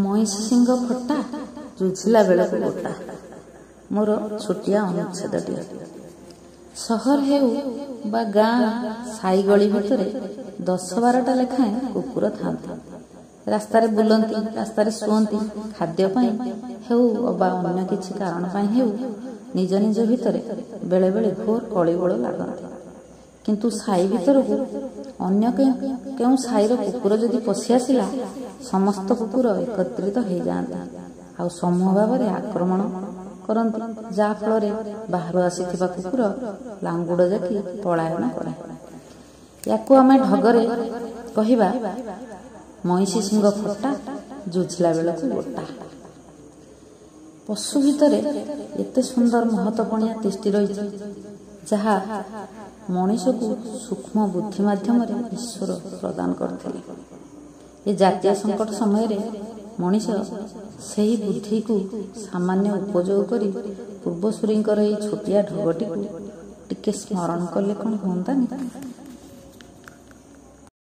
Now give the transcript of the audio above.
ମଇଁଷି ସିଂହ ଫଟା ଜୁଝିଲା ବେଳକୁ ଗୋଟା। ମୋର ଛୋଟିଆ ଅନୁଚ୍ଛେଦଟିଏ। ସହର ହେଉ ବା ଗାଁ ସାଇଗଳି ଭିତରେ 10-12ଟା ଲେଖାଏଁ କୁକୁର ଥାନ୍ତି। ରାସ୍ତାରେ ବୁଲନ୍ତି, ରାସ୍ତାରେ ଶୁଅନ୍ତି। ଖାଦ୍ୟ ପାଇଁ ହେଉ ଅବା ଅନ୍ୟ କିଛି କାରଣ ପାଇଁ ହେଉ ନିଜ ନିଜ ଭିତରେ ବେଳେବେଳେ ଘୋର କଳିଗୋଳ ଲାଗନ୍ତି। କିନ୍ତୁ ସାଇ ଭିତରକୁ ଅନ୍ୟ କେଉଁ ସାଇର କୁକୁର ଯଦି ପଶି ଆସିଲା, ସମସ୍ତ କୁକୁର ଏକତ୍ରିତ ହୋଇଯାଆନ୍ତି ଆଉ ସମୂହ ଭାବରେ ଆକ୍ରମଣ କରନ୍ତି, ଯାହା ଫଳରେ ବାହାରୁ ଆସିଥିବା କୁକୁର ଲାଙ୍ଗୁଡ଼ ଜାକି ପଳାୟନ କରେ। ୟାକୁ ଆମେ ଢଗରେ କହିବା ମଇଁଷି ସିଂହ ଫଟା ଜୁଝିଲା ବେଳକୁ ଗୋଟା। ପଶୁ ଭିତରେ ଏତେ ସୁନ୍ଦର ମହତ୍ତ୍ୱପଣିଆ ତିଷ୍ଠି ରହିଛି, ଯାହା ମଣିଷକୁ ସୂକ୍ଷ୍ମ ବୁଦ୍ଧି ମାଧ୍ୟମରେ ଈଶ୍ୱର ପ୍ରଦାନ କରିଥିଲେ। ଏ ଜାତୀୟ ସଙ୍କଟ ସମୟରେ ମଣିଷ ସେହି ବୁଦ୍ଧିକୁ ସାମାନ୍ୟ ଉପଯୋଗ କରି ପୂର୍ବସୂରୀଙ୍କର ଏହି ଛୋଟିଆ ଢଗଟିକୁ ଟିକେ ସ୍ମରଣ କଲେ କ'ଣ ହୁଅନ୍ତାନି?